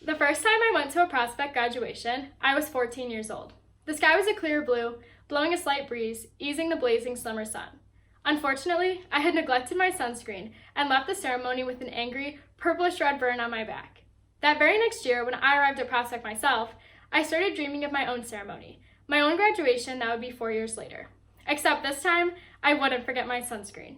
The first time I went to a Prospect graduation, I was 14 years old. The sky was a clear blue, blowing a slight breeze, easing the blazing summer sun. Unfortunately, I had neglected my sunscreen and left the ceremony with an angry, purplish-red burn on my back. That very next year, when I arrived at Prospect myself, I started dreaming of my own ceremony, my own graduation that would be 4 years later. Except this time, I wouldn't forget my sunscreen.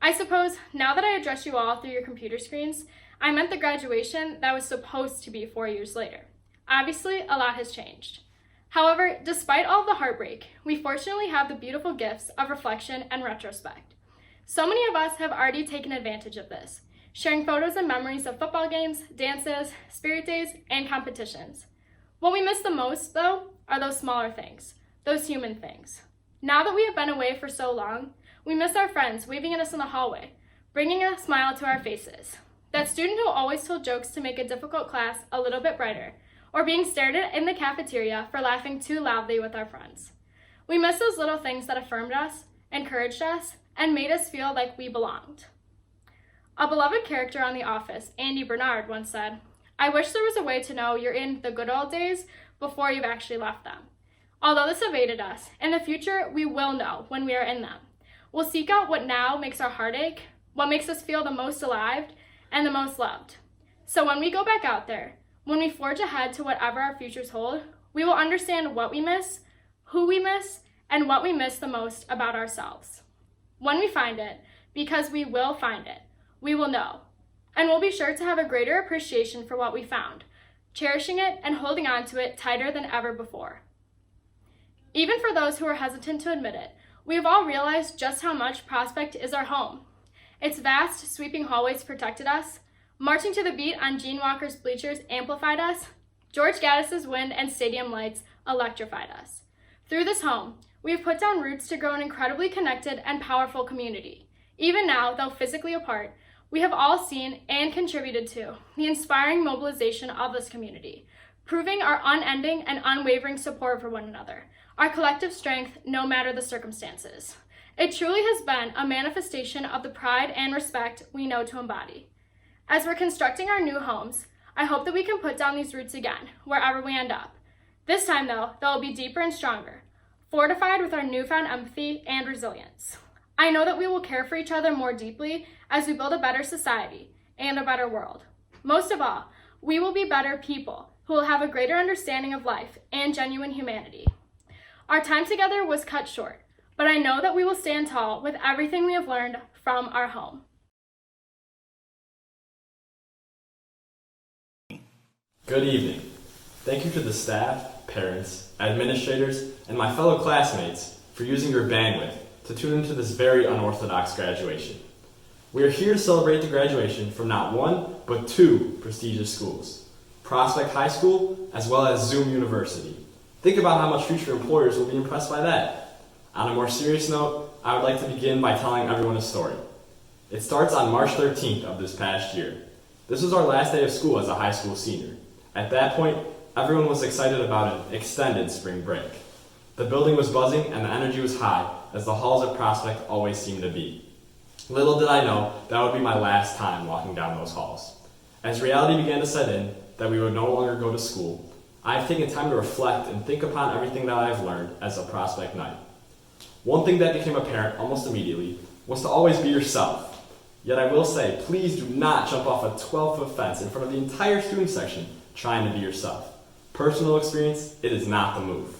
I suppose, now that I address you all through your computer screens, I meant the graduation that was supposed to be 4 years later. Obviously, a lot has changed. However, despite all the heartbreak, we fortunately have the beautiful gifts of reflection and retrospect. So many of us have already taken advantage of this, sharing photos and memories of football games, dances, spirit days, and competitions. What we miss the most, though, are those smaller things, those human things. Now that we have been away for so long, we miss our friends waving at us in the hallway, bringing a smile to our faces. That student who always told jokes to make a difficult class a little bit brighter, or being stared at in the cafeteria for laughing too loudly with our friends. We miss those little things that affirmed us, encouraged us, and made us feel like we belonged. A beloved character on The Office, Andy Bernard, once said, "I wish there was a way to know you're in the good old days before you've actually left them." Although this evaded us, in the future we will know when we are in them. We'll seek out what now makes our heart ache, what makes us feel the most alive, and the most loved. So when we go back out there, when we forge ahead to whatever our futures hold, we will understand what we miss, who we miss, and what we miss the most about ourselves. When we find it, because we will find it, we will know, and we'll be sure to have a greater appreciation for what we found, cherishing it and holding on to it tighter than ever before. Even for those who are hesitant to admit it, we have all realized just how much Prospect is our home. Its vast, sweeping hallways protected us. Marching to the beat on Gene Walker's bleachers amplified us. George Gaddis's wind and stadium lights electrified us. Through this home, we have put down roots to grow an incredibly connected and powerful community. Even now, though physically apart, we have all seen and contributed to the inspiring mobilization of this community, proving our unending and unwavering support for one another, our collective strength no matter the circumstances. It truly has been a manifestation of the pride and respect we know to embody. As we're constructing our new homes, I hope that we can put down these roots again, wherever we end up. This time, though, they'll be deeper and stronger, fortified with our newfound empathy and resilience. I know that we will care for each other more deeply as we build a better society and a better world. Most of all, we will be better people who will have a greater understanding of life and genuine humanity. Our time together was cut short, but I know that we will stand tall with everything we have learned from our home. Good evening. Thank you to the staff, parents, administrators, and my fellow classmates for using your bandwidth to tune into this very unorthodox graduation. We are here to celebrate the graduation from not one, but two prestigious schools, Prospect High School as well as Zoom University. Think about how much future employers will be impressed by that. On a more serious note, I would like to begin by telling everyone a story. It starts on March 13th of this past year. This was our last day of school as a high school senior. At that point, everyone was excited about an extended spring break. The building was buzzing and the energy was high, as the halls at Prospect always seem to be. Little did I know that would be my last time walking down those halls. As reality began to set in, that we would no longer go to school, I have taken time to reflect and think upon everything that I have learned as a Prospect night. One thing that became apparent almost immediately was to always be yourself. Yet I will say, please do not jump off a 12-foot fence in front of the entire student section trying to be yourself. Personal experience, it is not the move.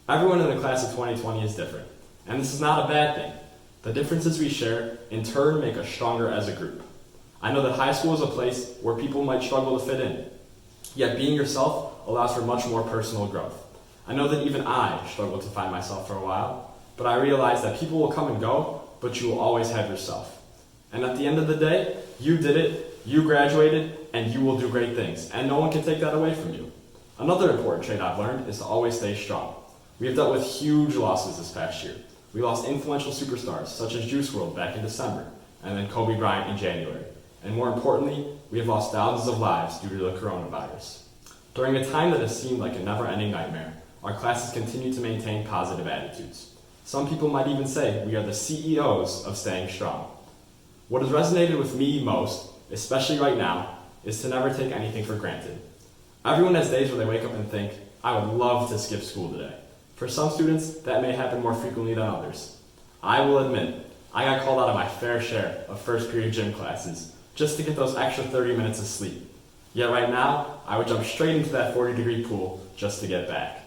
Everyone in the class of 2020 is different, and this is not a bad thing. The differences we share, in turn, make us stronger as a group. I know that high school is a place where people might struggle to fit in, yet being yourself allows for much more personal growth. I know that even I struggled to find myself for a while, but I realize that people will come and go, but you will always have yourself. And at the end of the day, you did it, you graduated, and you will do great things, and no one can take that away from you. Another important trait I've learned is to always stay strong. We have dealt with huge losses this past year. We lost influential superstars such as Juice WRLD back in December, and then Kobe Bryant in January. And more importantly, we have lost thousands of lives due to the coronavirus. During a time that has seemed like a never-ending nightmare, our classes continue to maintain positive attitudes. Some people might even say we are the CEOs of staying strong. What has resonated with me most, especially right now, is to never take anything for granted. Everyone has days where they wake up and think, I would love to skip school today. For some students, that may happen more frequently than others. I will admit, I got called out of my fair share of first period gym classes just to get those extra 30 minutes of sleep. Yet right now, I would jump straight into that 40-degree pool just to get back.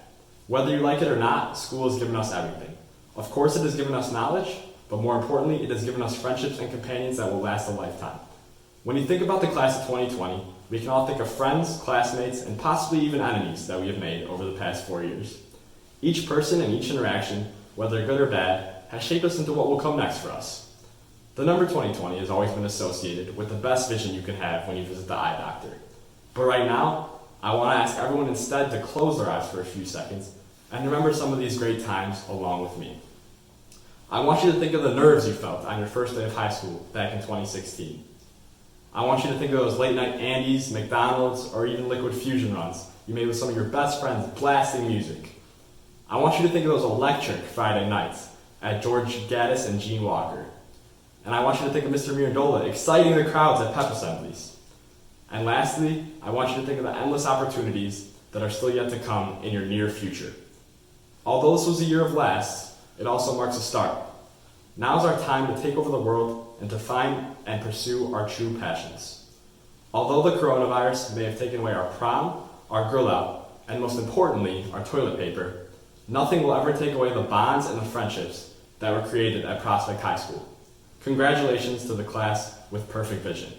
Whether you like it or not, school has given us everything. Of course, it has given us knowledge, but more importantly, it has given us friendships and companions that will last a lifetime. When you think about the class of 2020, we can all think of friends, classmates, and possibly even enemies that we have made over the past 4 years. Each person and each interaction, whether good or bad, has shaped us into what will come next for us. The number 2020 has always been associated with the best vision you can have when you visit the eye doctor. But right now, I want to ask everyone instead to close their eyes for a few seconds and remember some of these great times along with me. I want you to think of the nerves you felt on your first day of high school back in 2016. I want you to think of those late night Andes, McDonald's, or even Liquid Fusion runs you made with some of your best friends blasting music. I want you to think of those electric Friday nights at George Gaddis and Gene Walker. And I want you to think of Mr. Mirandola exciting the crowds at pep assemblies. And lastly, I want you to think of the endless opportunities that are still yet to come in your near future. Although this was a year of last, it also marks a start. Now is our time to take over the world and to find and pursue our true passions. Although the coronavirus may have taken away our prom, our grill out, and most importantly, our toilet paper, nothing will ever take away the bonds and the friendships that were created at Prospect High School. Congratulations to the class with perfect vision.